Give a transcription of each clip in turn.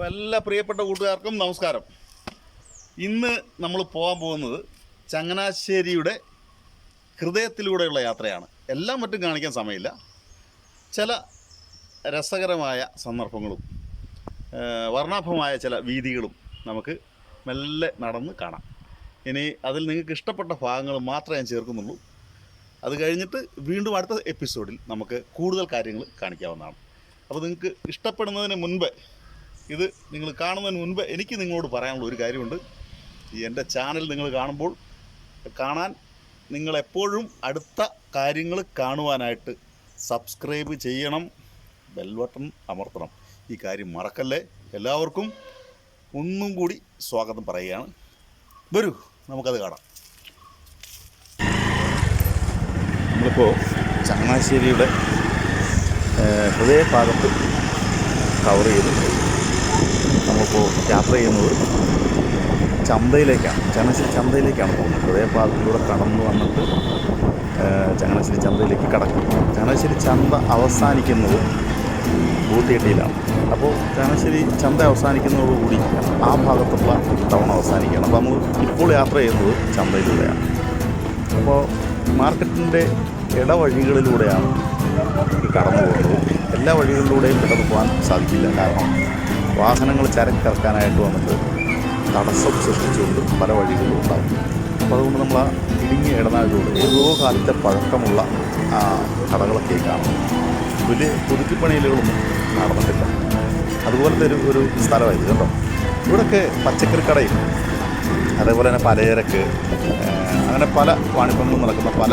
അപ്പോൾ എല്ലാ പ്രിയപ്പെട്ട കൂട്ടുകാർക്കും നമസ്കാരം. ഇന്ന് നമ്മൾ പോകാൻ പോകുന്നത് ചങ്ങനാശ്ശേരിയുടെ ഹൃദയത്തിലൂടെയുള്ള യാത്രയാണ്. എല്ലാം മറ്റും കാണിക്കാൻ സമയമില്ല. ചില രസകരമായ സന്ദർഭങ്ങളും വർണ്ണാഭമായ ചില വീഥികളും നമുക്ക് മെല്ലെ നടന്ന് കാണാം. ഇനി അതിൽ നിങ്ങൾക്ക് ഇഷ്ടപ്പെട്ട ഭാഗങ്ങൾ മാത്രമേ ഞാൻ ചേർക്കുന്നുള്ളൂ. അത് കഴിഞ്ഞിട്ട് വീണ്ടും അടുത്ത എപ്പിസോഡിൽ നമുക്ക് കൂടുതൽ കാര്യങ്ങൾ കാണിക്കാവുന്നതാണ്. അപ്പോൾ നിങ്ങൾക്ക് ഇഷ്ടപ്പെടുന്നതിന് മുൻപ്, ഇത് നിങ്ങൾ കാണുന്നതിന് മുൻപ് എനിക്ക് നിങ്ങളോട് പറയാനുള്ള ഒരു കാര്യമുണ്ട്. എൻ്റെ ചാനൽ നിങ്ങൾ കാണാൻ നിങ്ങളെപ്പോഴും അടുത്ത കാര്യങ്ങൾ കാണുവാനായിട്ട് സബ്സ്ക്രൈബ് ചെയ്യണം, ബെൽ ബട്ടൺ അമർത്തണം. ഈ കാര്യം മറക്കല്ലേ. എല്ലാവർക്കും ഒന്നും കൂടി സ്വാഗതം പറയുകയാണ്. വരൂ, നമുക്കത് കാണാം. നമ്മളിപ്പോൾ ചങ്ങനാശ്ശേരിയുടെ ഹൃദയഭാഗത്ത് കവർ ചെയ്തിട്ടുണ്ട്. നമ്മളിപ്പോൾ യാത്ര ചെയ്യുന്നത് ചന്തയിലേക്കാണ്, ചങ്ങനാശ്ശേരി ചന്തയിലേക്കാണ് പോകുന്നത്. ഹൃദയഭാഗത്തിലൂടെ കടന്നു വന്നിട്ട് ചങ്ങനാശ്ശേരി ചന്തയിലേക്ക് കടക്കും. ചങ്ങനാശ്ശേരി ചന്ത അവസാനിക്കുന്നത് ബൂത്തിയെട്ടിയിലാണ്. അപ്പോൾ ചങ്ങനാശ്ശേരി ചന്ത അവസാനിക്കുന്നതോടുകൂടി ആ ഭാഗത്തുള്ള ടൗൺ അവസാനിക്കുകയാണ്. അപ്പോൾ നമ്മൾ ഇപ്പോൾ യാത്ര ചെയ്യുന്നത് ചന്തയിലൂടെയാണ്. അപ്പോൾ മാർക്കറ്റിൻ്റെ ഇടവഴികളിലൂടെയാണ് കടന്നു പോകുന്നത്. എല്ലാ വഴികളിലൂടെയും കടന്നു പോകാൻ സാധിക്കില്ല. കാരണം വാഹനങ്ങൾ ചരക്കിറക്കാനായിട്ട് വന്നിട്ട് തടസ്സം സൃഷ്ടിച്ചുകൊണ്ട് പല വഴികളും ഉണ്ടാകും. അപ്പോൾ അതുകൊണ്ട് നമ്മൾ ആ ഇടുങ്ങിയ ഇടനാഴിലൂടെ ഏതോ കാലത്തെ പഴക്കമുള്ള കടകളൊക്കെ കാണും. വലിയ പുതുക്കിപ്പണിയിലുകളൊന്നും നടന്നിട്ടില്ല. അതുപോലത്തെ ഒരു സ്ഥലമായിരുന്നു കേട്ടോ. ഇവിടെയൊക്കെ പച്ചക്കറി കടയും അതേപോലെ തന്നെ പലചരക്ക്, അങ്ങനെ പല വാണിജ്യങ്ങളും നടക്കുന്ന പല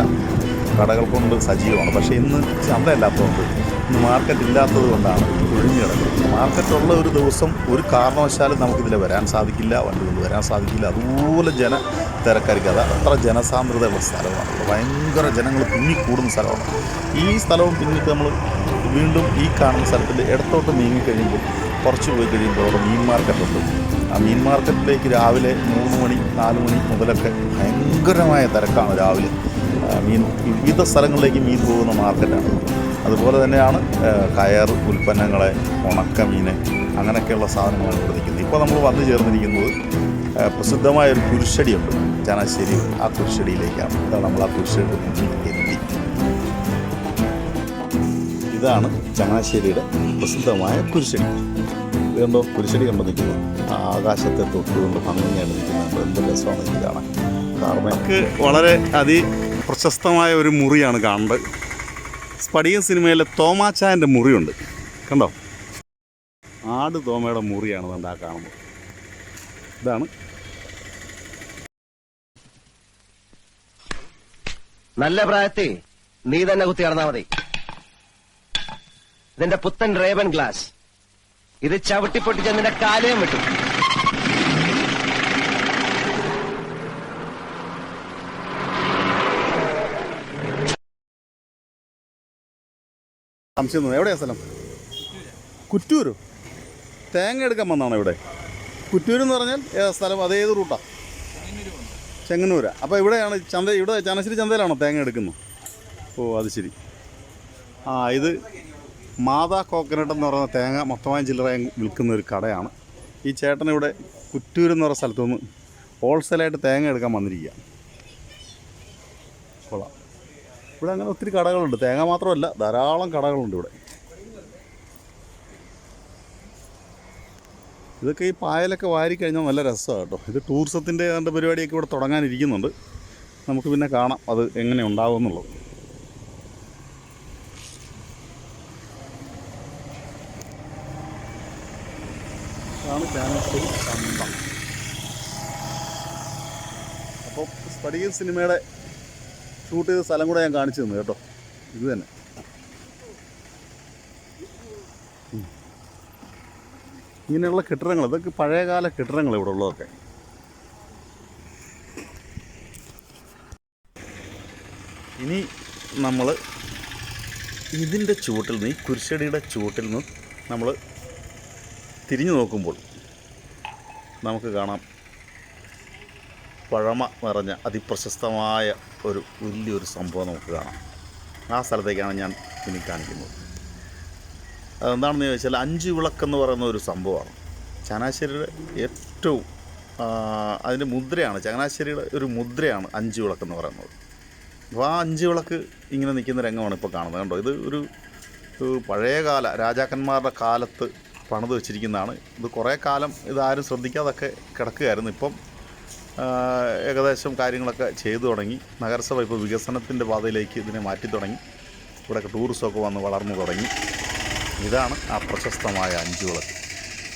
കടകൾ കൊണ്ട് സജീവമാണ്. പക്ഷേ ഇന്ന് ചന്തയല്ലാത്തതുകൊണ്ട്, ഇന്ന് മാർക്കറ്റ് ഇല്ലാത്തത് കൊണ്ടാണ് ഒഴിഞ്ഞു കിടക്കുന്നത്. മാർക്കറ്റുള്ള ഒരു ദിവസം ഒരു കാരണവശാലും നമുക്കിതിൽ വരാൻ സാധിക്കില്ല, വണ്ടി കൊണ്ട് വരാൻ സാധിക്കില്ല. അതുപോലെ തിരക്കായിരിക്കും. അത് അത്ര ജനസാന്ദ്രതയുള്ള സ്ഥലമാണ്. ഭയങ്കര ജനങ്ങൾ പിന്നിക്കൂടുന്ന സ്ഥലമാണ്. ഈ സ്ഥലവും പിന്നിട്ട് നമ്മൾ വീണ്ടും ഈ കാണുന്ന സ്ഥലത്തിൽ ഇടത്തോട്ട് നീങ്ങിക്കഴിയുമ്പോൾ, കുറച്ച് പോയി കഴിയുമ്പോൾ അവിടെ മീൻ മാർക്കറ്റുണ്ട്. ആ മീൻ മാർക്കറ്റിലേക്ക് രാവിലെ 3 മണി 4 മണി മുതലൊക്കെ ഭയങ്കരമായ തിരക്കാണ്. രാവിലെ വിവിധ സ്ഥലങ്ങളിലേക്ക് മീൻ പോകുന്ന മാർക്കറ്റാണ്. അതുപോലെ തന്നെയാണ് കയർ ഉൽപ്പന്നങ്ങളെ, ഉണക്കമീൻ, അങ്ങനെയൊക്കെയുള്ള സാധനങ്ങളാണ് ഇവിടെ നിൽക്കുന്നത്. ഇപ്പോൾ നമ്മൾ വന്നു ചേർന്നിരിക്കുന്നത് പ്രസിദ്ധമായൊരു കുരിശടിയുണ്ട് ചങ്ങനാശ്ശേരി. ആ കുരിശടിയിലേക്കാണ്. ഇതാണ് നമ്മൾ ആ കുരിശടിയുടെ മുന്നിൽ എത്തി. ഇതാണ് ചങ്ങനാശ്ശേരിയുടെ പ്രസിദ്ധമായ കുരിശടി. ഇതുണ്ടോ, കുരിശടി കണ്ടു നിൽക്കുന്നത്. ആ ആകാശത്തെ തൊട്ടുകൊണ്ട് ഭംഗിയാണ് നിൽക്കുന്നത്. എന്ത് രസമാണ് ഇത് കാണാൻ. കാരണം നമുക്ക് വളരെ പ്രശസ്തമായ ഒരു മുറിയാണ് കാണേണ്ടത്. സ്പടികം സിനിമയിലെ തോമാച്ചായൻ്റെ മുറിയുണ്ട്, കണ്ടോ? ആട് തോമയുടെ മുറിയാണ് കണ്ടാ കാണുന്നത്. ഇതാണ് നല്ല പ്രായത്തിൽ നീ തന്നെ കുത്തി നടന്നാ മതി. ഇതിന്റെ പുത്തൻ റേവൻ ഗ്ലാസ്, ഇത് ചവിട്ടിപ്പൊട്ടിച്ച് നിന്റെ കാലയും വിട്ടു. സംശയം. എവിടെയാ സ്ഥലം? കുറ്റൂരോ? തേങ്ങ എടുക്കാൻ വന്നാണോ ഇവിടെ? കുറ്റൂരെന്ന് പറഞ്ഞാൽ സ്ഥലം അതേത് റൂട്ടാ? ചെങ്ങന്നൂരാ. അപ്പോൾ ഇവിടെയാണ് ചന്ത. ഇവിടെ ചങ്ങനാശ്ശേരി ചന്തയിലാണോ തേങ്ങ എടുക്കുന്നത്? ഓ, അത് ശരി. ഇത് മാതാ കോക്കനട്ട് എന്ന് പറയുന്ന തേങ്ങ മൊത്തമായും ചില്ലറയും വിൽക്കുന്ന ഒരു കടയാണ്. ഈ ചേട്ടൻ ഇവിടെ കുറ്റൂരെന്ന് പറയുന്ന സ്ഥലത്തുനിന്ന് ഹോൾസെയിലായിട്ട് തേങ്ങ എടുക്കാൻ വന്നിരിക്കുക. കൊള്ളാം. ഇവിടെ അങ്ങനെ ഒത്തിരി കടകളുണ്ട്. തേങ്ങ മാത്രമല്ല, ധാരാളം കടകളുണ്ട് ഇവിടെ. ഇതൊക്കെ ഈ പായലൊക്കെ വാരിക്കഴിഞ്ഞാൽ നല്ല രസമാണ് കേട്ടോ. ഇത് ടൂറിസത്തിൻ്റെ അതിൻ്റെ പരിപാടിയൊക്കെ ഇവിടെ തുടങ്ങാനിരിക്കുന്നുണ്ട്. നമുക്ക് പിന്നെ കാണാം അത് എങ്ങനെ ഉണ്ടാകുമെന്നുള്ളത്. ഇതാണ് ചങ്ങനാശ്ശേരി ചന്ത. അപ്പോൾ സ്പടികം സിനിമയുടെ ഷൂട്ട് ചെയ്ത സ്ഥലം കൂടെ ഞാൻ കാണിച്ചു തന്നു കേട്ടോ. ഇത് തന്നെ. ഇങ്ങനെയുള്ള കെട്ടിടങ്ങൾ, ഇതൊക്കെ പഴയകാല കെട്ടിടങ്ങൾ ഇവിടെ ഉള്ളതൊക്കെ. ഇനി നമ്മൾ ഇതിൻ്റെ ചുവട്ടിൽ നിന്ന്, ഈ കുരിശടിയുടെ ചുവട്ടിൽ നിന്ന് നമ്മൾ തിരിഞ്ഞു നോക്കുമ്പോൾ നമുക്ക് കാണാം പഴമ നിറഞ്ഞ അതിപ്രശസ്തമായ വലിയൊരു സംഭവം നമുക്ക് കാണാം. ആ സ്ഥലത്തേക്കാണ് ഞാൻ ഇനി കാണിക്കുന്നത്. അതെന്താണെന്ന് ചോദിച്ചാൽ 5 വിളക്കെന്ന് പറയുന്ന ഒരു സംഭവമാണ്. ചങ്ങനാശ്ശേരിയുടെ ഏറ്റവും അതിൻ്റെ മുദ്രയാണ്, ചങ്ങനാശ്ശേരിയുടെ ഒരു മുദ്രയാണ് 5 വിളക്കെന്ന് പറയുന്നത്. അപ്പോൾ ആ 5 വിളക്ക് ഇങ്ങനെ നിൽക്കുന്ന രംഗമാണ് ഇപ്പോൾ കാണുന്നത്. കണ്ടോ, ഇത് ഒരു പഴയകാല രാജാക്കന്മാരുടെ കാലത്ത് പണിത് വെച്ചിരിക്കുന്നതാണ്. ഇത് കുറേ കാലം ഇതാരും ശ്രദ്ധിക്കാതൊക്കെ കിടക്കുകയായിരുന്നു. ഇപ്പം ഏകദേശം കാര്യങ്ങളൊക്കെ ചെയ്തു തുടങ്ങി. നഗരസഭ ഇപ്പോൾ വികസനത്തിൻ്റെ പാതയിലേക്ക് ഇതിനെ മാറ്റി തുടങ്ങി. ഇവിടെയൊക്കെ ടൂറിസമൊക്കെ വന്ന് വളർന്നു തുടങ്ങി. ഇതാണ് ആ പ്രശസ്തമായ 5 വിളക്ക്.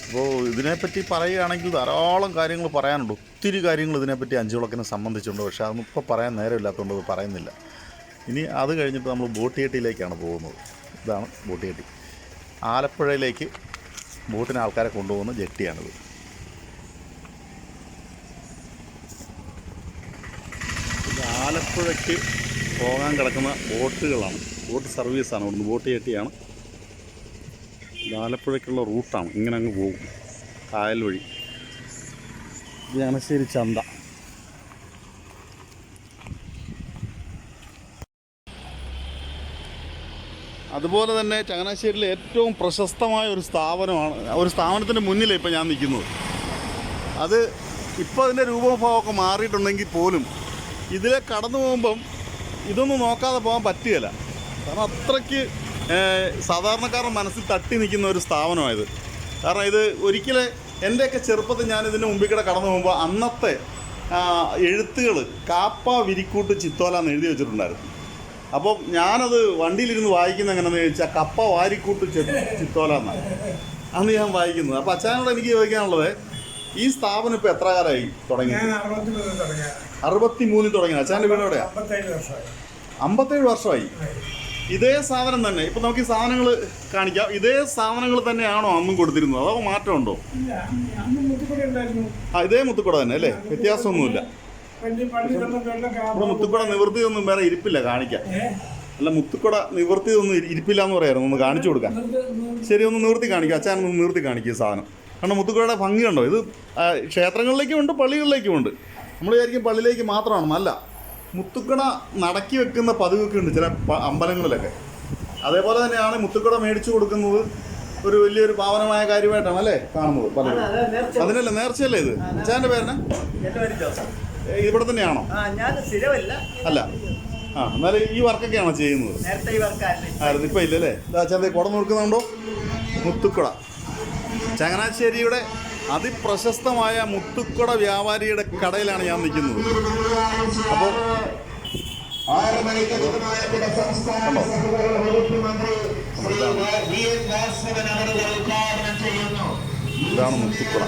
അപ്പോൾ ഇതിനെപ്പറ്റി പറയുകയാണെങ്കിൽ ധാരാളം കാര്യങ്ങൾ പറയാനുണ്ട്. ഒത്തിരി കാര്യങ്ങൾ ഇതിനെപ്പറ്റി 5 വിളക്കിനെ സംബന്ധിച്ചുണ്ട്. പക്ഷേ അതൊന്നും ഇപ്പോൾ പറയാൻ നേരമില്ലാത്തതുകൊണ്ട് അത് പറയുന്നില്ല. ഇനി അത് കഴിഞ്ഞിട്ട് നമ്മൾ ബോട്ടിയെട്ടിയിലേക്കാണ് പോകുന്നത്. ഇതാണ് ബോട്ടിയെട്ടി. ആലപ്പുഴയിലേക്ക് ബോട്ടിന് ആൾക്കാരെ കൊണ്ടുപോകുന്ന ജെട്ടിയാണിത്. ഇത് ആലപ്പുഴയ്ക്ക് പോകാൻ കിടക്കുന്ന ബോട്ടുകളാണ്, ബോട്ട് സർവീസാണ്. ഇവിടുന്ന് ബോട്ടിയെട്ടിയാണ്. ഇത് ആലപ്പുഴയ്ക്കുള്ള റൂട്ടാണ്. ഇങ്ങനെ അങ്ങ് പോകും കായൽ വഴി. ഇത് ചങ്ങനാശ്ശേരി ചന്ത. അതുപോലെ തന്നെ ചങ്ങനാശ്ശേരിയിലെ ഏറ്റവും പ്രശസ്തമായ ഒരു സ്ഥാപനമാണ്, ഒരു സ്ഥാപനത്തിൻ്റെ മുന്നിലാണ് ഇപ്പോൾ ഞാൻ നിൽക്കുന്നത്. അത് ഇപ്പോൾ അതിൻ്റെ രൂപഭാവമൊക്കെ മാറിയിട്ടുണ്ടെങ്കിൽ പോലും ഇതിലെ കടന്നു പോകുമ്പം ഇതൊന്നും നോക്കാതെ പോകാൻ പറ്റുകയില്ല. കാരണം അത്രയ്ക്ക് സാധാരണക്കാരുടെ മനസ്സിൽ തട്ടി നിൽക്കുന്ന ഒരു സ്ഥാപനമായത്. കാരണം ഇത് ഒരിക്കലും എൻ്റെയൊക്കെ ചെറുപ്പത്തിൽ ഞാനിതിൻ്റെ മുമ്പിൽ കൂടെ കടന്നു പോകുമ്പോൾ അന്നത്തെ എഴുത്തുകൾ കാപ്പ വിരിക്കൂട്ട് ചിത്തോല എന്ന് എഴുതി വെച്ചിട്ടുണ്ടായിരുന്നു. അപ്പം ഞാനത് വണ്ടിയിലിരുന്ന് വായിക്കുന്നത് എങ്ങനെയാണെന്ന് ചോദിച്ചാൽ കപ്പ വാരിക്കൂട്ട് ചിത്തോല എന്നാണ് അന്ന് ഞാൻ വായിക്കുന്നത്. അപ്പോൾ അച്ഛനോട് എനിക്ക് ചോദിക്കാനുള്ളത്, ഈ സ്ഥാപനം ഇപ്പോൾ എത്ര കാലമായി തുടങ്ങി? 63 തുടങ്ങി. അച്ഛൻ്റെ വീട് എവിടെയാണ്? 57 വർഷമായി. ഇതേ സാധനം തന്നെ ഇപ്പം നമുക്ക് ഈ സാധനങ്ങൾ കാണിക്കാം. ഇതേ സാധനങ്ങൾ തന്നെയാണോ അന്നും കൊടുത്തിരുന്നത്, അതോ മാറ്റമുണ്ടോ? ഇതേ മുത്തുക്കുട തന്നെ അല്ലേ, വ്യത്യാസമൊന്നുമില്ല. ഇവിടെ മുത്തുക്കുട നിവൃത്തിയൊന്നും വേറെ ഇരിപ്പില്ല കാണിക്കാൻ. അല്ല, മുത്തുക്കുട നിവൃത്തിയൊന്നും ഇരിപ്പില്ല എന്ന് പറയായിരുന്നു. ഒന്ന് കാണിച്ചു കൊടുക്കാൻ. ശരി, ഒന്ന് നിവൃത്തി കാണിക്കുക. അച്ഛനൊന്ന് നിവൃത്തി കാണിക്കുക സാധനം. കാരണം മുത്തുക്കുടയുടെ ഭംഗി കണ്ടോ. ഇത് ക്ഷേത്രങ്ങളിലേക്കും ഉണ്ട്, പള്ളികളിലേക്കും ഉണ്ട്. നമ്മൾ വിചാരിക്കും പള്ളിയിലേക്ക് മാത്രമാണ്. അല്ല, മുത്തുക്കുട നടക്കി വെക്കുന്ന പതിവൊക്കെ ഉണ്ട് ചില അമ്പലങ്ങളിലൊക്കെ. അതേപോലെ തന്നെയാണ് മുത്തുക്കുട മേടിച്ചു കൊടുക്കുന്നത് ഒരു വലിയൊരു പാവനമായ കാര്യമായിട്ടാണ് അല്ലേ കാണുന്നത് പലരും. അതിനല്ലേ നേർച്ചയല്ലേ ഇത്? അച്ഛൻ്റെ പേരനെ ഇവിടെ തന്നെയാണോ? അല്ല, എന്നാലും ഈ വർക്കൊക്കെയാണോ ചെയ്യുന്നത്? ആയിരുന്നു, ഇപ്പം ഇല്ലല്ലേ. അച്ഛൻ്റെ കുട നോക്കുന്നുണ്ടോ? മുത്തുക്കുട. ചങ്ങനാശ്ശേരിയുടെ അതിപ്രശസ്തമായ മുത്തുക്കുട വ്യാപാരിയുടെ കടയിലാണ് ഞാൻ നിൽക്കുന്നത്. അപ്പോൾ ഇതാണ് മുത്തുക്കുട.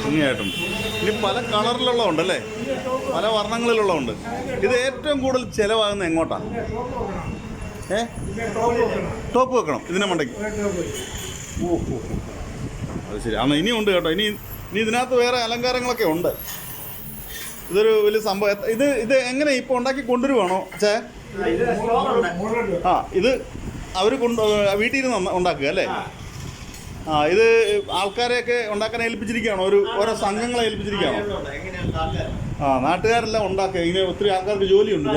ഭംഗിയായിട്ടുണ്ട്. ഇനി പല കളറിലുള്ളതുണ്ടല്ലേ, പല വർണ്ണങ്ങളിലുള്ളതുണ്ട്. ഇത് ഏറ്റവും കൂടുതൽ ചിലവാകുന്നത് എങ്ങോട്ടാണ്? ടോപ്പ് വെക്കണം ഇതിനെ മണ്ടയ്ക്ക്. ഓഹോ, അത് ശരി. അന്ന് ഇനിയുണ്ട് കേട്ടോ. ഇനി ഇതിനകത്ത് വേറെ അലങ്കാരങ്ങളൊക്കെ ഉണ്ട്. ഇതൊരു വലിയ സംഭവം. ഇത് എങ്ങനെ ഇപ്പോൾ ഉണ്ടാക്കി കൊണ്ടുവരുവാണോ ചേ? ഇത് അവർ വീട്ടിൽ ഇരുന്ന് ഉണ്ടാക്കുക അല്ലേ? ഇത് ആൾക്കാരെയൊക്കെ ഉണ്ടാക്കാൻ ഏൽപ്പിച്ചിരിക്കുകയാണോ? ഓരോ സംഘങ്ങളെ ഏൽപ്പിച്ചിരിക്കുകയാണോ? നാട്ടുകാരെല്ലാം ഉണ്ടാക്കുക. ഇങ്ങനെ ഒത്തിരി ആൾക്കാർക്ക് ജോലിയുണ്ട്.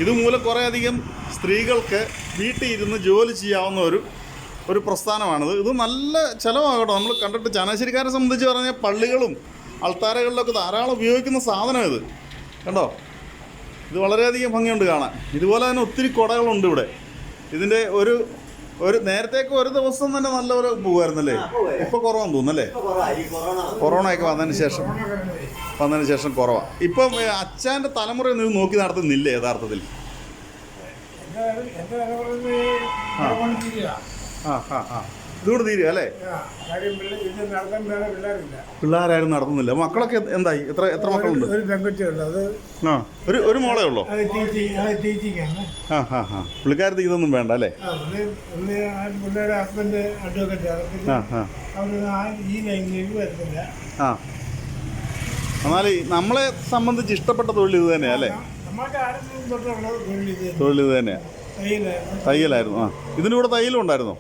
ഇതുമൂലം കുറേയധികം സ്ത്രീകൾക്ക് വീട്ടിൽ ഇരുന്ന് ജോലി ചെയ്യാവുന്ന ഒരു പ്രസ്ഥാനമാണിത്. ഇത് നല്ല ചിലവാകട്ടോ. നമ്മൾ കണ്ടിട്ട് ചങ്ങനാശ്ശേരിക്കാരെ സംബന്ധിച്ച് പറഞ്ഞാൽ പള്ളികളും അൾത്താരകളിലൊക്കെ ധാരാളം ഉപയോഗിക്കുന്ന സാധനം ഇത്. കണ്ടോ, ഇത് വളരെയധികം ഭംഗിയുണ്ട് കാണാൻ. ഇതുപോലെ തന്നെ ഒത്തിരി കുടകളുണ്ട് ഇവിടെ. ഇതിൻ്റെ ഒരു നേരത്തേക്ക് ഒരു ദിവസം തന്നെ നല്ലപോലെ പോകുമായിരുന്നല്ലേ? ഇപ്പോൾ കുറവാന്ന് തോന്നുന്നല്ലേ? കൊറോണയൊക്കെ വന്നതിന് ശേഷം കുറവാണ്. ഇപ്പം അച്ഛൻ്റെ തലമുറയൊന്നും ഇത് നോക്കി നടത്തുന്നില്ലേ യഥാർത്ഥത്തിൽ? ഇതുകൂടെ തീരുക അല്ലേ? പിള്ളേരാരും നടത്തുന്നില്ല. മക്കളൊക്കെ എന്തായി? എത്ര മക്കളുണ്ട്? ഒരു മോളേ ഉള്ളോ? പുള്ളിക്കാരത്തേക്ക് ഇതൊന്നും വേണ്ട അല്ലേ? എന്നാല് നമ്മളെ സംബന്ധിച്ച് ഇഷ്ടപ്പെട്ട തൊഴിൽ ഇത് തന്നെയാ അല്ലേ? തൊഴിൽ ഇത് തന്നെയാ. തയ്യലായിരുന്നു. ഇതിനൂടെ തയ്യലും ഉണ്ടായിരുന്നോ?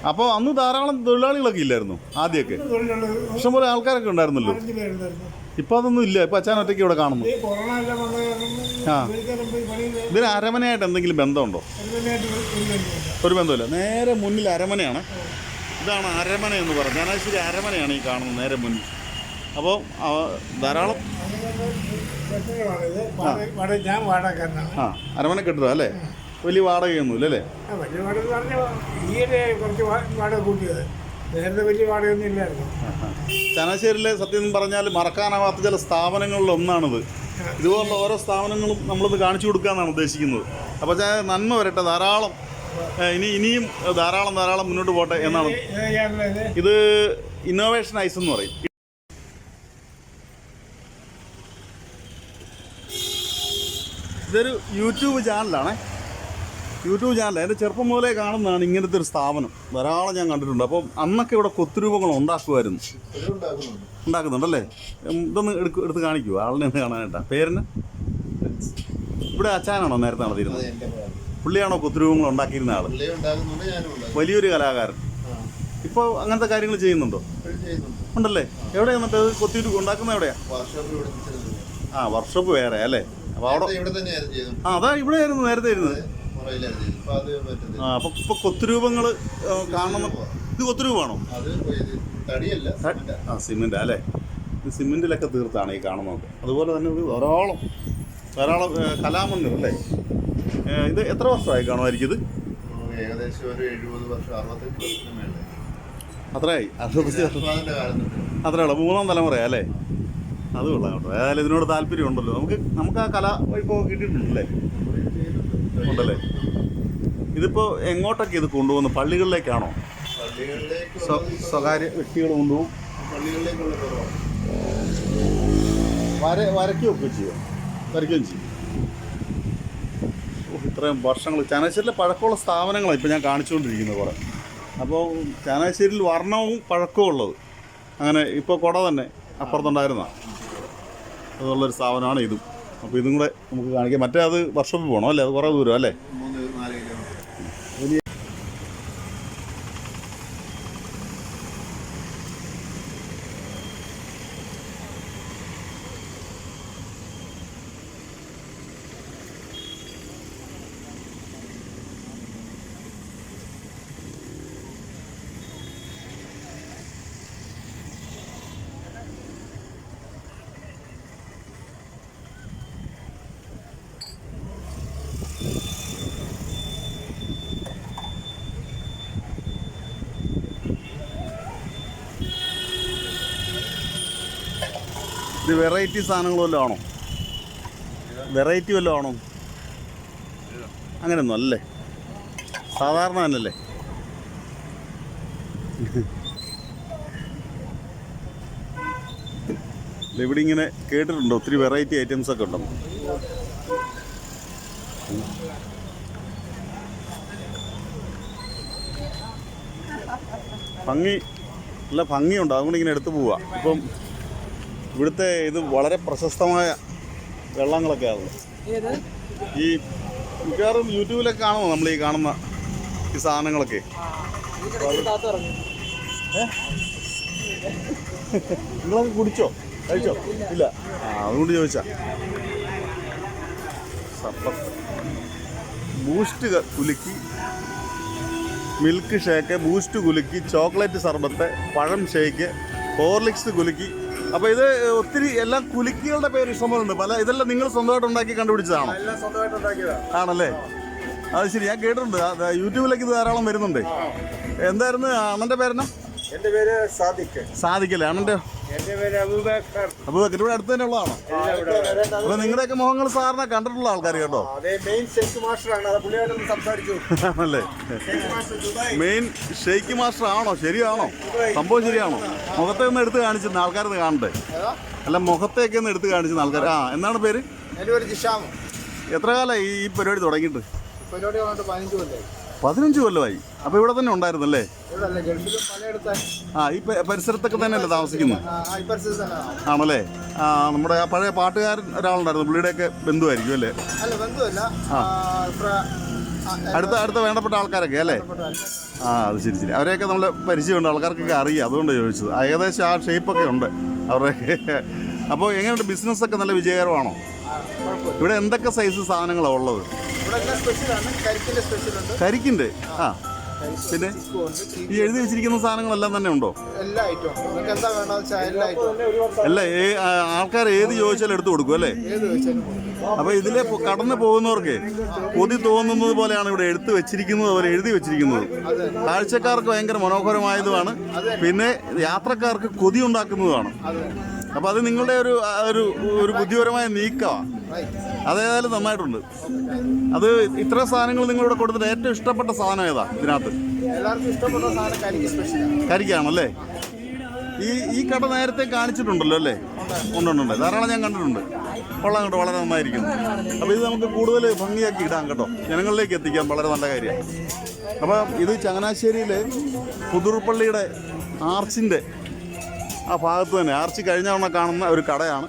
അപ്പോൾ അന്ന് ധാരാളം തൊഴിലാളികളൊക്കെ ഇല്ലായിരുന്നു ആദ്യമൊക്കെ? ഇഷ്ടംപോലെ ആൾക്കാരൊക്കെ ഉണ്ടായിരുന്നല്ലോ. ഇപ്പം അതൊന്നും ഇല്ല. ഇപ്പം അച്ഛൻ ഒറ്റയ്ക്ക് ഇവിടെ കാണുന്നു. ഇതിന് അരമനയായിട്ട് എന്തെങ്കിലും ബന്ധമുണ്ടോ? ഒരു ബന്ധമില്ല. നേരെ മുന്നിൽ അരമനയാണ്. ഇതാണ് അരമന എന്ന് പറയുന്നത്. ചങ്ങനാശ്ശേരി അരമനയാണ് ഈ കാണുന്നത് നേരെ മുന്നിൽ. അപ്പോൾ ധാരാളം ഞാൻ വാടകക്കാരനാണ്. ആ അരമന കെട്ടിടം അല്ലേ? വലിയ വാടകയൊന്നുമില്ല അല്ലേ? വലിയ വാടക എന്ന് പറഞ്ഞാൽ ഈയിടെ കുറച്ച് വാടക കൂട്ടിയത്, നേരത്തെ വലിയ വാടകയൊന്നും ഇല്ലായിരുന്നു. ചങ്ങനാശ്ശേരിയിലെ സത്യം പറഞ്ഞാൽ മറക്കാനാവാത്ത ചില സ്ഥാപനങ്ങളിലൊന്നാണിത്. ഇതുപോലുള്ള ഓരോ സ്ഥാപനങ്ങളും നമ്മളിത് കാണിച്ചു കൊടുക്കാമെന്നാണ് ഉദ്ദേശിക്കുന്നത്. അപ്പോൾ നന്മ വരട്ടെ, ധാരാളം ഇനിയും ധാരാളം മുന്നോട്ട് പോട്ടെ എന്നാണ്. ഇത് ഇന്നോവേഷൻ ഐസ് എന്ന് പറയും. ഇതൊരു യൂട്യൂബ് ചാനലാണ്. എൻ്റെ ചെറുപ്പം മുതലേ കാണുന്നതാണ് ഇങ്ങനത്തെ ഒരു സ്ഥാപനം. ധാരാളം ഞാൻ കണ്ടിട്ടുണ്ട്. അപ്പം അന്നൊക്കെ ഇവിടെ കൊത്തുരൂപങ്ങൾ ഉണ്ടാക്കുന്നുണ്ടല്ലേ? ഇതൊന്ന് എടുത്ത് കാണിക്കുമോ? ആളിനെ ഒന്ന് കാണാനായിട്ടാ. പേരിന് ഇവിടെ അച്ചാനാണോ നേരത്തെ നടത്തിയിരുന്നത്? പുള്ളിയാണോ കൊത്തുരൂപങ്ങൾ ഉണ്ടാക്കിയിരുന്ന ആൾ? വലിയൊരു കലാകാരൻ. ഇപ്പോൾ അങ്ങനത്തെ കാര്യങ്ങൾ ചെയ്യുന്നുണ്ടോ? ഉണ്ടല്ലേ? എവിടെയാ എന്നിട്ട് കൊത്തിരൂപം ഉണ്ടാക്കുന്നത്? എവിടെയാ? വർക്ക്ഷോപ്പ് വേറെ അല്ലേ? അപ്പോൾ അവിടെ അതാ ഇവിടെ ആയിരുന്നു നേരത്തെ ഇരുന്നത്. അപ്പൊ ഇപ്പൊ കൊത്തുരൂപങ്ങൾ കാണുന്ന ഇത് കൊത്തുരൂപമാണോ? സിമെന്റ് അല്ലേ? ഇത് സിമെന്റിലൊക്കെ തീർത്താണ് ഈ കാണുന്നത്. അതുപോലെ തന്നെ ഇത് ധാരാളം കലാമന്ദിർ അല്ലേ? ഇത് എത്ര വർഷമായി കാണുമായിരിക്കും? ഇത് ഏകദേശം ഒരു 70 വർഷം 65 വർഷത്തിന് മേലെ. അത്രയായി? 65 അത്രയുള്ള 3ാം തലമുറയാ അല്ലേ? അത് കൊള്ളാം കേട്ടോ. ഏതായാലും ഇതിനോട് താല്പര്യം ഉണ്ടല്ലോ. നമുക്ക് ആ കല ഇപ്പോൾ കിട്ടിയിട്ടുണ്ടല്ലേ? ഉണ്ടല്ലേ? ഇതിപ്പോൾ എങ്ങോട്ടൊക്കെ ഇത് കൊണ്ടുപോകുന്നു? പള്ളികളിലേക്കാണോ? സ്വകാര്യ വ്യക്തികൾ കൊണ്ടുപോകും. വരയ്ക്കുകയൊക്കെ ചെയ്യും. വരയ്ക്കുകയും ചെയ്യും. ഇത്രയും വർഷങ്ങൾ ചങ്ങനാശ്ശേരിയിലെ പഴക്കമുള്ള സ്ഥാപനങ്ങളാണ് ഇപ്പോൾ ഞാൻ കാണിച്ചുകൊണ്ടിരിക്കുന്നത് കുറേ. അപ്പോൾ ചങ്ങനാശ്ശേരിയിൽ വർണ്ണവും പഴക്കവും ഉള്ളത്. അങ്ങനെ ഇപ്പോൾ കുട തന്നെ അപ്പുറത്തുണ്ടായിരുന്നതാണ്. അതുള്ളൊരു സ്ഥാപനമാണ് ഇതും. അപ്പോൾ ഇതും കൂടെ നമുക്ക് കാണിക്കാം. മറ്റേ അത് വർക്ക്ഷോപ്പിൽ പോകണം അല്ലേ? അത് കുറേ ദൂരം അല്ലേ? ഇത് വെറൈറ്റി സാധനങ്ങൾ വല്ലതും ആണോ? വെറൈറ്റി വല്ലതും ആണോ? അങ്ങനെയൊന്നും അല്ലേ? സാധാരണ തന്നെയല്ലേ? ഇവിടെ ഇങ്ങനെ കേട്ടിട്ടുണ്ടോ ഒത്തിരി വെറൈറ്റി ഐറ്റംസ് ഒക്കെ ഉണ്ടോ? നല്ല ഭംഗിയുണ്ട്. അതുകൊണ്ട് ഇങ്ങനെ എടുത്തു പോവുക. ഇപ്പം ഇവിടുത്തെ ഇത് വളരെ പ്രശസ്തമായ വെള്ളങ്ങളൊക്കെയാണ്. ഈ മിക്കവാറും യൂട്യൂബിലൊക്കെ കാണുമോ നമ്മൾ ഈ കാണുന്ന ഈ സാധനങ്ങളൊക്കെ? നിങ്ങളൊക്കെ കുടിച്ചോ? കഴിച്ചോ? ഇല്ല. അതുകൊണ്ട് ചോദിച്ചാ. ബൂസ്റ്റ് കുലുക്കി, മിൽക്ക് ഷേക്ക്, ബൂസ്റ്റ് കുലുക്കി, ചോക്ലേറ്റ് സർബത്ത്, പഴം ഷേക്ക്, ഹോർലിക്സ് കുലുക്കി. അപ്പോൾ ഇത് ഒത്തിരി എല്ലാം കുലുക്കികളുടെ പേര് ഇഷ്ടംപോലുണ്ട്. ഇതെല്ലാം നിങ്ങൾ സ്വന്തമായിട്ട് ഉണ്ടാക്കി കണ്ടുപിടിച്ചതാണോ? ആണല്ലേ? അത് ശരി. ഞാൻ കേട്ടിട്ടുണ്ട്. യൂട്യൂബിലേക്ക് ഇത് ധാരാളം വരുന്നുണ്ട്. എന്തായിരുന്നു അണ്ണൻ്റെ പേരെന്നാ? എൻ്റെ പേര് സാദിഖല്ലേ? അണ്ണൻ്റെ? എൻ്റെ പേര് അബൂബക്കർ. അബൂബക്കർ. ഇവിടെ അടുത്ത് തന്നെ ഉള്ളതാണോ? അപ്പോൾ നിങ്ങളുടെയൊക്കെ മുഖങ്ങൾ സാറിനെ കണ്ടിട്ടുള്ള ആൾക്കാർ കേട്ടോ. ആണല്ലേ? മെയിൻ ഷെയ്ക്ക് മാസ്റ്റർ ആണോ? ശരിയാണോ? സംഭവം ശരിയാണോ? മുഖത്തെ ഒന്ന് എടുത്ത് കാണിച്ചിരുന്ന ആൾക്കാരൊന്ന് കാണണ്ടേ? അല്ല, മുഖത്തേക്ക് ഒന്ന് എടുത്ത് കാണിച്ചിരുന്ന ആൾക്കാർ. എന്താണ് പേര്? എൻ്റെ പേര് ജിഷാം. എത്ര കാലമായി ഈ പരിപാടി തുടങ്ങിയിട്ട്? 15 കൊല്ലമായി. അപ്പോൾ ഇവിടെ തന്നെ ഉണ്ടായിരുന്നല്ലേ? ഈ പരിസരത്തൊക്കെ തന്നെയല്ലേ താമസിക്കുന്നത്? ആണല്ലേ? നമ്മുടെ ആ പഴയ പാട്ടുകാരൻ ഒരാളുണ്ടായിരുന്നു. പുള്ളിയുടെയൊക്കെ ബന്ധുവായിരിക്കും അല്ലേ? അടുത്ത വേണ്ടപ്പെട്ട ആൾക്കാരൊക്കെ അല്ലേ? അത് ശരി. അവരെയൊക്കെ നമ്മൾ പരിചയമുണ്ട്, ആൾക്കാർക്കൊക്കെ അറിയാം. അതുകൊണ്ട് ചോദിച്ചത്. ഏകദേശം ആ ഷേപ്പൊക്കെ ഉണ്ട് അവരുടെയൊക്കെ. അപ്പോൾ എങ്ങനെയുണ്ട് ബിസിനസ്സൊക്കെ? നല്ല വിജയകരമാണോ? ഇവിടെ എന്തൊക്കെ സൈസ് സാധനങ്ങളാണ് ഉള്ളത്? കരിക്കിൻ്റെ. പിന്നെ ഈ എഴുതി വെച്ചിരിക്കുന്ന സാധനങ്ങളെല്ലാം തന്നെ ഉണ്ടോ? എല്ലാ ഐറ്റവും നിങ്ങൾക്ക് എന്താ വേണമെന്ന് വെച്ചാൽ എല്ലാ ഐറ്റവും അല്ല ആൾക്കാർ ഏത് ചോദിച്ചാലും എടുത്തു കൊടുക്കും അല്ലേ? ഏത് വെച്ചാലും അപ്പോൾ ഇതിലെ കടന്നു പോകുന്നവർക്ക് കൊതി തോന്നുന്നത് പോലെയാണ് ഇവിടെ എടുത്തു വെച്ചിരിക്കുന്നത്, അവർ എഴുതി വെച്ചിരിക്കുന്നത്. കാഴ്ചക്കാർക്ക് ഭയങ്കര മനോഹരമായതുമാണ്, പിന്നെ യാത്രക്കാർക്ക് കൊതി ഉണ്ടാക്കുന്നതുമാണ്. അപ്പോൾ അത് നിങ്ങളുടെ ഒരു ബുദ്ധിപരമായ നീക്കമാണ്. അതേതായാലും നന്നായിട്ടുണ്ട്. അത് ഇത്ര സാധനങ്ങൾ നിങ്ങളിവിടെ കൊടുത്തിട്ട് ഏറ്റവും ഇഷ്ടപ്പെട്ട സാധനം ഏതാ ഇതിനകത്ത്? എല്ലാവർക്കും ഇഷ്ടപ്പെട്ട സാധനം കരിക്ക് സ്പെഷ്യലാണ്. കരിക്കാണല്ലേ? ഈ കട നേരത്തെ കാണിച്ചിട്ടുണ്ടല്ലോ അല്ലേ? ഉണ്ട്, ധാരാളം ഞാൻ കണ്ടിട്ടുണ്ട്. കൊള്ളാം കേട്ടോ, വളരെ നന്നായിരിക്കുന്നു. അപ്പോൾ ഇത് നമുക്ക് കൂടുതൽ ഭംഗിയാക്കി ഇടാം കേട്ടോ, ജനങ്ങളിലേക്ക് എത്തിക്കാം. വളരെ നല്ല കാര്യമാണ്. അപ്പോൾ ഇത് ചങ്ങനാശ്ശേരിയിലെ പുതുർപ്പള്ളിയുടെ ആർച്ചിൻ്റെ ആ ഭാഗത്ത് തന്നെ, ആർച്ച് കഴിഞ്ഞ തവണ കാണുന്ന ഒരു കടയാണ്.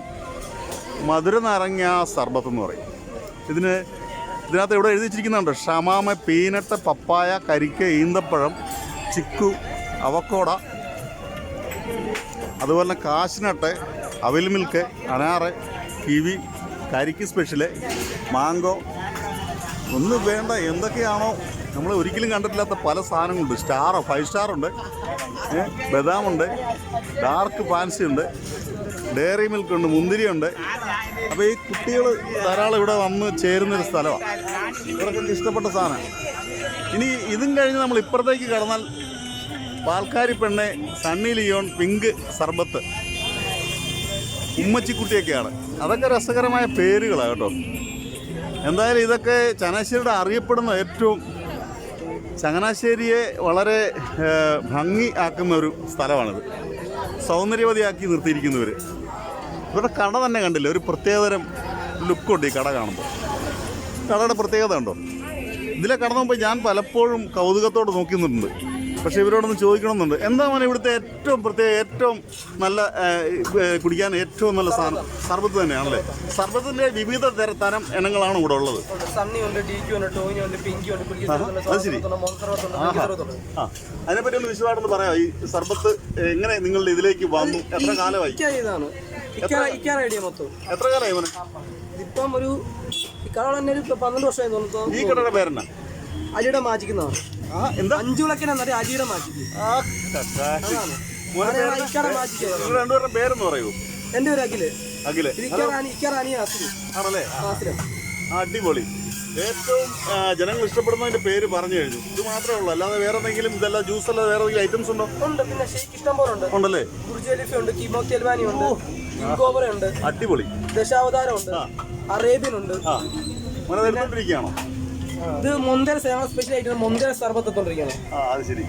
മധുര നാരങ്ങ സർബത്ത് എന്ന് പറയും. ഇതിനകത്ത് ഇവിടെ എഴുതി വെച്ചിരിക്കുന്നുണ്ട്: ഷമാമ, പീനട്ട്, പപ്പായ, കരിക്ക്, ഈന്തപ്പഴം, ചിക്കു, അവക്കോട, അതുപോലെ തന്നെ കാഷ്നട്ട്, അവിൽ മിൽക്ക്, അനാറ്, കിവി, കരിക്ക് സ്പെഷ്യല്, മാങ്കോ, ഒന്നും വേണ്ട എന്തൊക്കെയാണോ നമ്മൾ ഒരിക്കലും കണ്ടിട്ടില്ലാത്ത പല സാധനങ്ങളുണ്ട്. 5 സ്റ്റാറുണ്ട്, ബദാമുണ്ട്, ഡാർക്ക് ഫാൻസി ഉണ്ട്, ഡയറി മിൽക്കുണ്ട്, മുന്തിരിയുണ്ട്. അപ്പോൾ ഈ കുട്ടികൾ ധാരാളം ഇവിടെ വന്ന് ചേരുന്നൊരു സ്ഥലമാണ്. ഇവർക്കൊക്കെ ഇഷ്ടപ്പെട്ട സാധനം. ഇനി ഇതും കഴിഞ്ഞ് നമ്മൾ ഇപ്പുറത്തേക്ക് കടന്നാൽ പാൽക്കാരി പെണ്ണെ, സണ്ണി ലിയോൺ, പിങ്ക് സർബത്ത്, ഉമ്മച്ചിക്കുട്ടിയൊക്കെയാണ്. അതൊക്കെ രസകരമായ പേരുകളാണ് കേട്ടോ. എന്തായാലും ഇതൊക്കെ ചങ്ങനാശ്ശേരിയുടെ അറിയപ്പെടുന്ന ഏറ്റവും ചങ്ങനാശ്ശേരിയെ വളരെ ഭംഗി ആക്കുന്ന ഒരു സ്ഥലമാണിത്. സൗന്ദര്യവതിയാക്കി നിർത്തിയിരിക്കുന്നവർ. ഇവരുടെ കട തന്നെ കണ്ടില്ലേ, ഒരു പ്രത്യേകതരം ലുക്കുണ്ട് ഈ കട കാണുമ്പോൾ. കടയുടെ പ്രത്യേകത ഉണ്ടോ? ഇതിലെ കടന്നു പോകുമ്പോൾ ഞാൻ പലപ്പോഴും കൗതുകത്തോട് നോക്കുന്നുണ്ട്. പക്ഷേ ഇവരോടൊന്ന് ചോദിക്കണമെന്നുണ്ട്, എന്താ മോനെ ഇവിടുത്തെ ഏറ്റവും നല്ല കുടിക്കാൻ ഏറ്റവും നല്ല സാധനം? സർബത്ത് തന്നെയാണല്ലേ? സർബത്തിൻ്റെ വിവിധ തരം ഇനങ്ങളാണ് ഇവിടെ ഉള്ളത്. അത് ശരി. ആ, അതിനെപ്പറ്റി ഒന്ന് വിശദമായിട്ടൊന്ന് പറയാം. ഈ സർബത്ത് എങ്ങനെ നിങ്ങളുടെ ഇതിലേക്ക് വന്നു? എത്ര കാലമായി? എത്ര കാലമായി മോനെ? ഇപ്പം ഒരു 12 വർഷമായി. ഈ കടയുടെ പേരെന്നാ? അരിയുടെ മാജിക്കുന്നതാണ്. എന്താ? 5 വിളക്കിനെ അരിയുടെ മാജിക്ക്. രണ്ടുപേരുടെ പേരെന്ന് പറയൂ. എന്റെ പേര് അഖില്. ആണല്ലേ? അടിപൊളി. ഏറ്റവും ജനങ്ങൾ ഇഷ്ടപ്പെടുന്നതിന്റെ പേര് പറഞ്ഞു കഴിഞ്ഞു. ഇത് മാത്രമേ ഉള്ളൂ, അല്ലാതെ വേറെ എന്തെങ്കിലും ഇതല്ല ജ്യൂസ് അല്ല വേറെ എന്തെങ്കിലും ഐറ്റംസ് ഉണ്ടോ? ഉണ്ട്, പിന്നെ ഷേക്ക് ഇഷ്ടം പോലെ ഉണ്ട്. ഉണ്ടല്ലേ? ഗുർജേലിഫി ഉണ്ട്, കിമോ തെൽവാനി ഉണ്ട്, കിങ്കോബറ ഉണ്ട്, അടിപൊളി. ദശാവതാരം ഉണ്ട്, അറേബ്യൻ ഉണ്ട്. എടുത്തോണ്ടിരിക്കുകയാണോ? ഇത് മൊന്തേൽ സ്പെഷ്യൽ ആയിട്ട് മൊന്തേൽ സർബത്ത് എടുത്തോണ്ടിരിക്കുകയാണ്. അത് ശരി.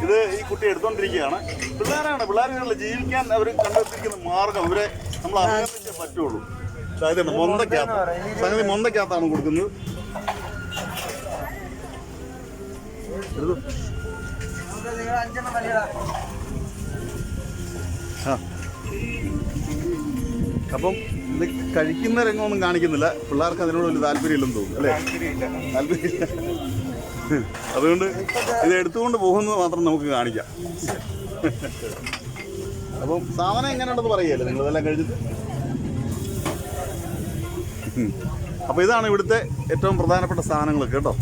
ഇത് ഈ കുട്ടി എടുത്തോണ്ടിരിക്കുകയാണ്. പിള്ളേരാണ് ജീവിക്കാൻ അവർ കണ്ടെത്തിയിരിക്കുന്ന മാർഗം. ഇവരെ നമ്മൾ അറിയാൻ പറ്റുള്ളൂ. അതായത് മൊന്തക്കകത്താണ് കൊടുക്കുന്നത്. അപ്പം ഇത് കഴിക്കുന്ന രംഗമൊന്നും കാണിക്കുന്നില്ല. പിള്ളേർക്ക് അതിനോട് വലിയ താല്പര്യമില്ലെന്ന് തോന്നുന്നു അല്ലേ? താല്പര്യമില്ല. അതുകൊണ്ട് ഇത് എടുത്തുകൊണ്ട് പോകുന്നത് മാത്രം നമുക്ക് കാണിക്കാം. അപ്പം സാധനം എങ്ങനെയുണ്ടെന്ന് പറയുകയല്ലേ നിങ്ങളിതെല്ലാം കഴിച്ചിട്ട്? അപ്പോൾ ഇതാണ് ഇവിടുത്തെ ഏറ്റവും പ്രധാനപ്പെട്ട സാധനങ്ങൾ കേട്ടോ.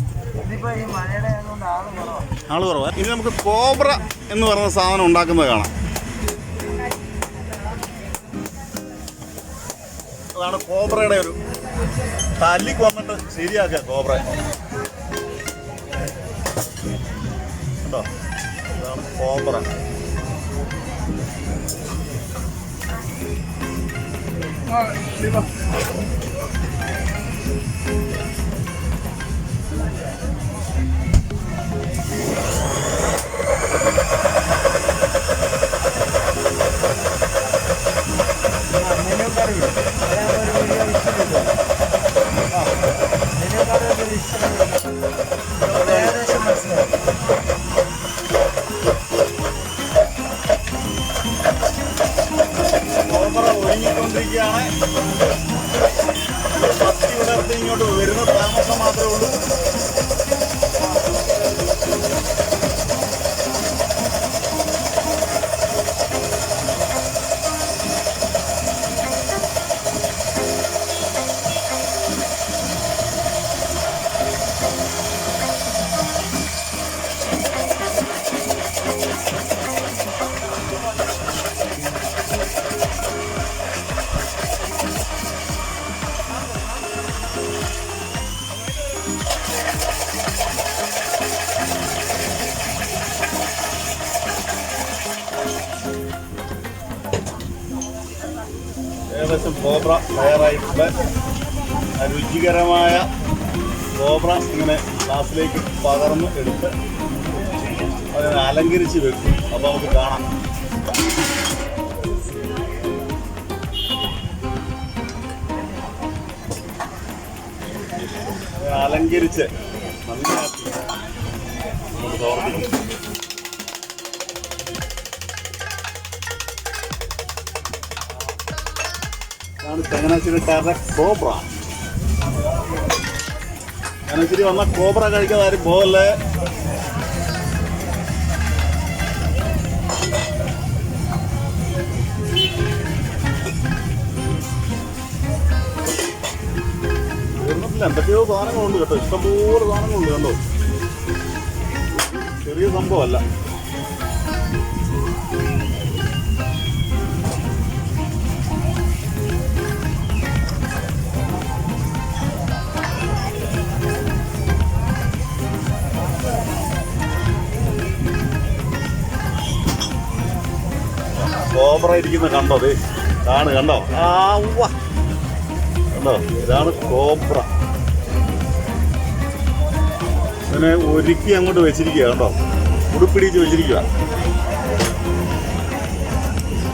ആള് കുറവാ. ഇനി നമുക്ക് കോബ്ര എന്ന് പറയുന്ന സാധനം ഉണ്ടാക്കുന്നത് കാണാം. അതാണ് കോബ്രയുടെ ഒരു തല്ലിക്ക് വന്നിട്ട് ശരിയാക്കുക കോബ്ര കേട്ടോ. ഇതാണ് കോബ്ര. ഒരുങ്ങിക്കൊണ്ടിരിക്കുകയാണ്. ഇങ്ങോട്ട് വരുന്ന താമസം മാത്രമേ ഉള്ളൂ. ഏകദേശം കോബ്ര തയ്യാറായിട്ടുണ്ട്. രുചികരമായ കോബ്ര ഇങ്ങനെ ഗ്ലാസ്സിലേക്ക് പകർന്ന് എടുത്ത് അതിനെ അലങ്കരിച്ച് വെക്കും. അപ്പോൾ നമുക്ക് കാണാം. അലങ്കരിച്ച് നന്നാക്കി നമുക്ക് തോർത്തിക്കും. ഇതാണ് ചങ്ങനാശ്ശേരിക്കാരുടെ കോബ്ര. ചങ്ങനാശ്ശേരി വന്ന കോബ്ര കഴിക്കാതെ ആരും പോകല്ലേ. എന്തൊക്കെയോ സാധനങ്ങളുണ്ട് കേട്ടോ, ഇഷ്ടംപോലെ സാധനങ്ങളുണ്ട് കണ്ടോ. ചെറിയ സംഭവമല്ല. കോബ്ര ഇരിക്കുന്ന കണ്ടോ, ദേ ആണ് കണ്ടോ. കണ്ടോ, ഇതാണ് കോബ്ര. ഇതിനെ ഒരുക്കി അങ്ങോട്ട് വെച്ചിരിക്കുക കണ്ടോ, ഉടുപ്പിടിച്ച് വെച്ചിരിക്കുക.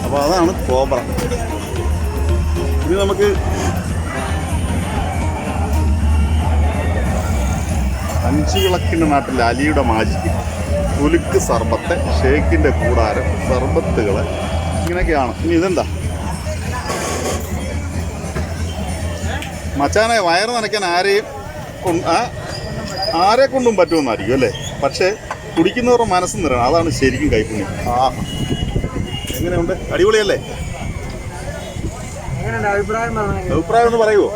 അപ്പോൾ അതാണ് കോബ്ര. ഇനി നമുക്ക് അഞ്ചുവിളക്കിൻ്റെ നാട്ടിലെ അലിയുടെ മാജിക്ക്, കുലുക്ക് സർബത്ത്, ഷേക്കിൻ്റെ കൂടാരം, സർബത്തുകൾ ഇങ്ങനെയൊക്കെയാണ്. ഇനി ഇതെന്താ മച്ചാനെ, വയറ് നനയ്ക്കാൻ ആരെ കൊണ്ടും പറ്റുമെന്നായിരിക്കും അല്ലേ. പക്ഷേ കുടിക്കുന്നവരുടെ മനസ്സ് നിറയണം, അതാണ് ശരിക്കും കൈപ്പുണ്യം. എങ്ങനെയുണ്ട്? അടിപൊളിയല്ലേ? അഭിപ്രായം ഒന്ന് പറയുമോ?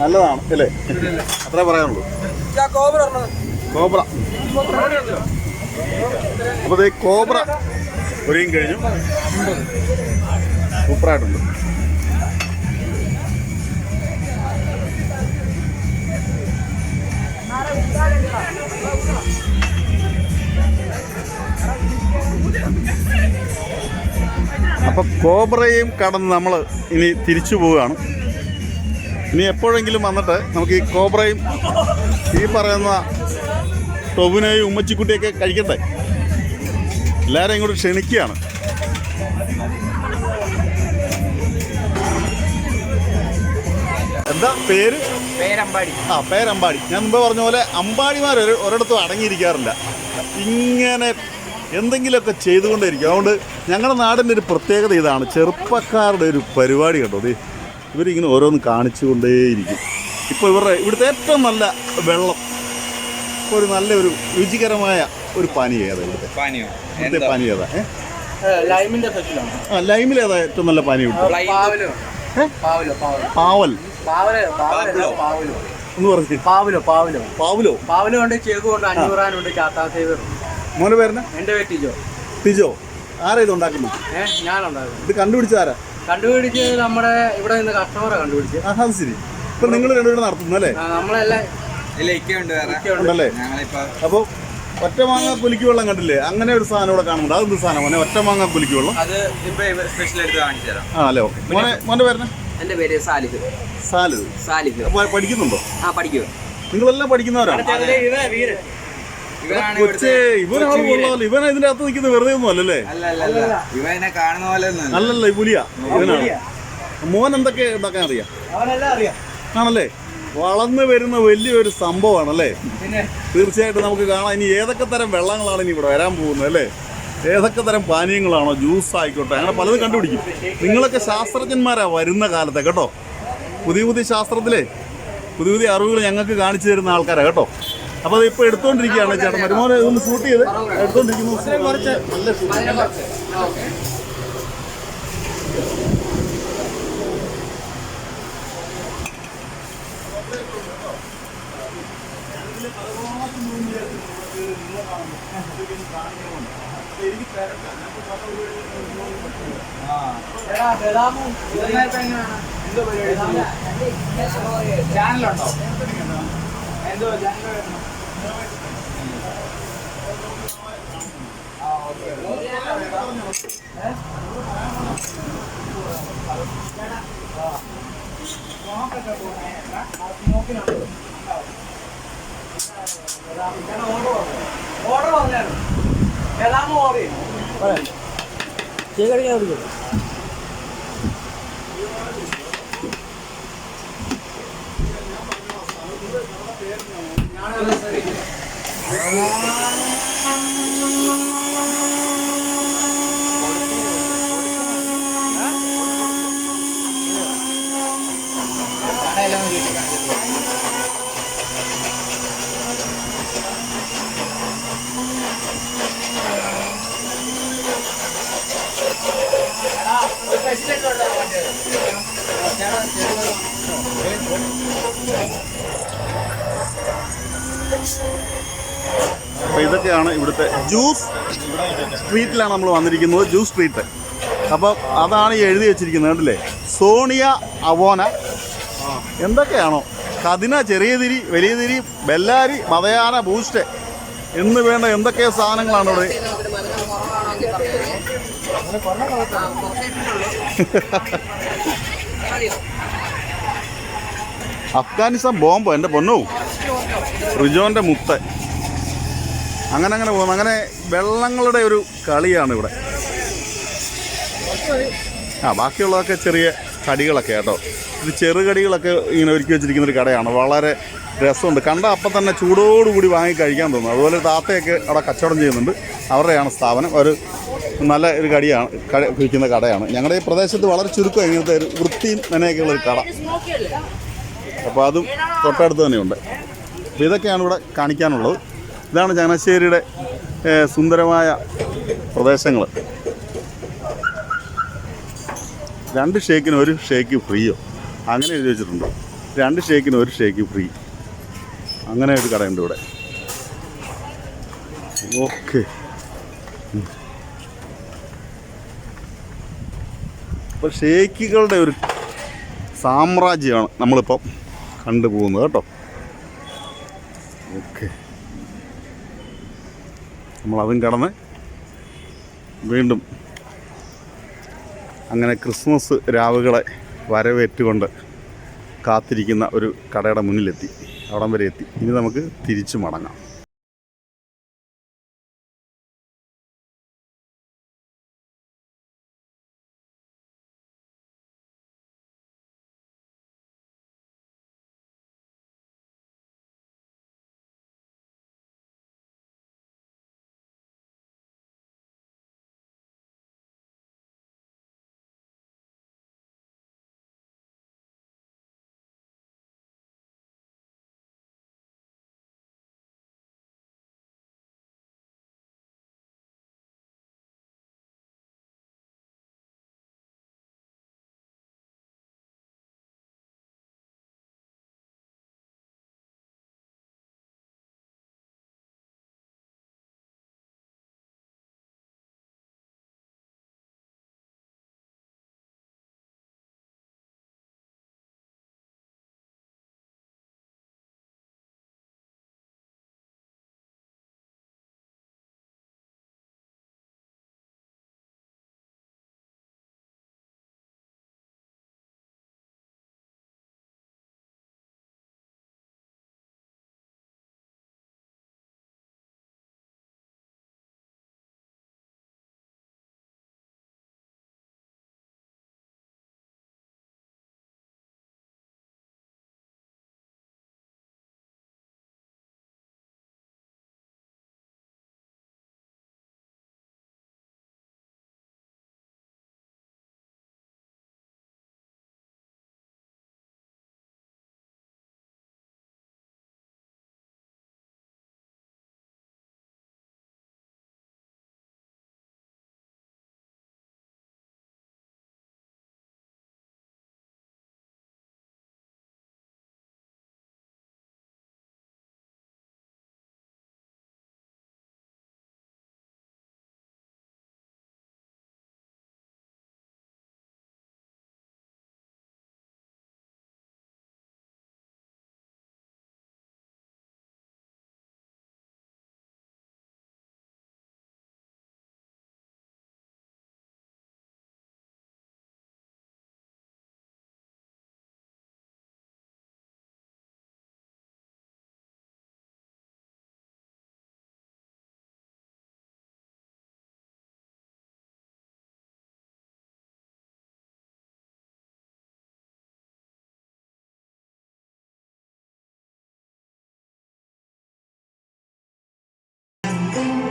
നല്ലതാണ് അല്ലേ? അത്രേ പറയാനുള്ളൂ. കോബ്ര. അപ്പോൾ ഇത് കോബ്ര ഒരുയും കഴിഞ്ഞു. സൂപ്പറായിട്ടുണ്ട്. അപ്പം കോബ്രയും കടന്ന് നമ്മൾ ഇനി തിരിച്ചു പോവുകയാണ്. ഇനി എപ്പോഴെങ്കിലും വന്നിട്ട് നമുക്ക് ഈ കോബ്രയും ഈ പറയുന്ന ടൊവിനോയും ഉമ്മച്ചിക്കുട്ടിയൊക്കെ കഴിക്കട്ടെ. എല്ലാവരും ഇങ്ങോട്ട് ക്ഷണിക്കുകയാണ്. എന്താ പേര്? പേരമ്പാടി. പേരമ്പാടി. ഞാൻ മുമ്പ് പറഞ്ഞ പോലെ അമ്പാടിമാർ ഒരിടത്തും അടങ്ങിയിരിക്കാറില്ല. ഇങ്ങനെ എന്തെങ്കിലുമൊക്കെ ചെയ്തുകൊണ്ടേയിരിക്കും. അതുകൊണ്ട് ഞങ്ങളുടെ നാടിൻ്റെ ഒരു പ്രത്യേകത ഇതാണ്, ചെറുപ്പക്കാരുടെ ഒരു പരിപാടി കേട്ടോ. ഇവരിങ്ങനെ ഓരോന്ന് കാണിച്ചുകൊണ്ടേയിരിക്കും. ഇപ്പോൾ ഇവിടുത്തെ ഏറ്റവും നല്ല വെള്ളം, ഒരു നല്ലൊരു രുചികരമായ ഒരു പാനീയം ഏതാ ഇവിടുത്തെ പാനീയം ഏതാ? ലൈമിലേതാ ഏറ്റവും നല്ല പാനീയം കിട്ടും? പാവൽ എന്ന് പറഞ്ഞു. പാവലോ ഉണ്ട്, ചേക്കുണ്ട്, അഞ്ഞൂറാനുണ്ട്, ചാത്താസേവർ. മോനെ പേരന? എൻ്റെ പേര് ടിജോ. ടിജോ. ആരാ ഇത് ഉണ്ടാക്കുന്നത്? ഞാനുണ്ടാകും. ഇത് കണ്ടുപിടിച്ചാരാ? കണ്ടുപിടിച്ച് നമ്മുടെ ഇവിടെ നിന്ന് കസ്റ്റമറെ കണ്ടുപിടിച്ച്. അത് ശരി. ഇപ്പൊ നിങ്ങൾ രണ്ടുപേരും നടത്തുന്നു അല്ലേ? നമ്മളെല്ലാം ഉണ്ടല്ലേ? അപ്പോൾ ഒറ്റമാങ്ങ കുലുക്കി വെള്ളം കണ്ടില്ലേ? അങ്ങനെ ഒരു സാധനം ഇവിടെ കാണുന്നുണ്ട്. അതെന്ത് സാധനം മോനെ? ഒറ്റമാങ്ങ കുലുക്കി വെള്ളം. അത് സ്പെഷ്യൽ എടുത്ത് കാണിച്ചു തരാം. അല്ലേ? ഓക്കെ. മോന്റെ പേരന? എൻ്റെ പേര് സാലിഹ്. പഠിക്കുന്നുണ്ടോ? പഠിക്കുക. നിങ്ങളെല്ലാം പഠിക്കുന്നവരാണ്. ഇവനാണ് കൊള്ളാമല്ലോ. ഇവൻ ഇതിന്റെ അകത്ത് നിൽക്കുന്നത് വെറുതെ ഒന്നും അല്ലല്ലേ? അല്ലല്ല, ഈ പുലിയാ ഇവനാണ്. മോൻ എന്തൊക്കെ ഉണ്ടാക്കാൻ അറിയാം? ആണല്ലേ? വളർന്നു വരുന്ന വലിയൊരു സംഭവമാണല്ലേ? തീർച്ചയായിട്ടും നമുക്ക് കാണാം. ഇനി ഏതൊക്കെ തരം വെള്ളങ്ങളാണ് ഇനി ഇവിടെ വരാൻ പോകുന്നത് അല്ലേ? ഏതൊക്കെ തരം പാനീയങ്ങളാണോ, ജ്യൂസ് ആയിക്കോട്ടെ, അങ്ങനെ പലതും കണ്ടുപിടിക്കും. നിങ്ങളൊക്കെ ശാസ്ത്രജ്ഞന്മാരാ വരുന്ന കാലത്തെ കേട്ടോ. പുതിയ ശാസ്ത്രത്തിലെ പുതിയ അറിവുകൾ ഞങ്ങൾക്ക് കാണിച്ചു തരുന്ന ആൾക്കാരാണ് കേട്ടോ. അപ്പോൾ അത് ഇപ്പോൾ എടുത്തുകൊണ്ടിരിക്കുകയാണ് ചേട്ടൻ. മരുമോനെ ഇതൊന്ന് ഷൂട്ട് ചെയ്ത് എടുത്തുകൊണ്ടിരിക്കുന്നു. നല്ല ഷൂട്ട്. ചാനലുണ്ടോ? എന്തോ ചാനൽ കേക്കടിക്കാൻ വിളിക്കും. അപ്പോൾ ഇതൊക്കെയാണ് ഇവിടുത്തെ ജ്യൂസ് സ്ട്രീറ്റിലാണ് നമ്മൾ വന്നിരിക്കുന്നത്, ജ്യൂസ് സ്ട്രീറ്റ്. അപ്പോൾ അതാണ് ഈ എഴുതി വെച്ചിരിക്കുന്നത് കണ്ടില്ലേ, സോണിയ അവോന എന്തൊക്കെയാണോ, കതിന, ചെറിയ തിരി, വലിയ തിരി, ബെല്ലാരി, മതയാന, ബൂസ്റ്റ് എന്ന് വേണ്ട എന്തൊക്കെ സാധനങ്ങളാണ് ഇവിടെ. അഫ്ഗാനിസ്ഥാൻ ബോംബോ എൻ്റെ പൊന്നോ, റിജോൻ്റെ മുത്ത്, അങ്ങനെ പോകുന്നു. അങ്ങനെ വെള്ളങ്ങളുടെ ഒരു കളിയാണ് ഇവിടെ. ബാക്കിയുള്ളതൊക്കെ ചെറിയ കടികളൊക്കെ കേട്ടോ. ഇത് ചെറുകടികളൊക്കെ ഇങ്ങനെ ഒരുക്കി വെച്ചിരിക്കുന്ന ഒരു കടയാണ്. വളരെ രസമുണ്ട്, കണ്ട അപ്പം തന്നെ ചൂടോടുകൂടി വാങ്ങി കഴിക്കാൻ തോന്നും. അതുപോലെ താത്തയൊക്കെ അവിടെ കച്ചവടം ചെയ്യുന്നുണ്ട്, അവരുടെയാണ് സ്ഥാപനം. ഒരു നല്ല ഒരു കടിയാണ്, വിൽക്കുന്ന കടയാണ്. ഞങ്ങളുടെ ഈ പ്രദേശത്ത് വളരെ ചുരുക്കം ഇങ്ങനത്തെ ഒരു വൃത്തിയും നനയൊക്കെയുള്ള ഒരു കട. അപ്പോൾ അതും തൊട്ടടുത്ത് തന്നെയുണ്ട്. അപ്പോൾ ഇതൊക്കെയാണ് ഇവിടെ കാണിക്കാനുള്ളത്. ഇതാണ് ചങ്ങനാശ്ശേരിയുടെ സുന്ദരമായ പ്രദേശങ്ങൾ. 2 ഷേക്കിന് 1 ഷേക്ക് ഫ്രീയോ അങ്ങനെ എഴുതി വെച്ചിട്ടുണ്ട്. 2 ഷേക്കിന് 1 ഷേക്ക് ഫ്രീ, അങ്ങനെ ഒരു കടയുണ്ട് ഇവിടെ. ഓക്കെ, അപ്പോൾ ഷേക്കുകളുടെ ഒരു സാമ്രാജ്യമാണ് നമ്മളിപ്പം കണ്ടുപോകുന്നത് കേട്ടോ. ഓക്കെ, നമ്മളതും കടന്ന് വീണ്ടും അങ്ങനെ ക്രിസ്മസ് രാവുകളെ വരവേറ്റുകൊണ്ട് കാത്തിരിക്കുന്ന ഒരു കടയുടെ മുന്നിലെത്തി, അവിടം വരെ എത്തി. ഇനി നമുക്ക് തിരിച്ചു മടങ്ങാം. Thank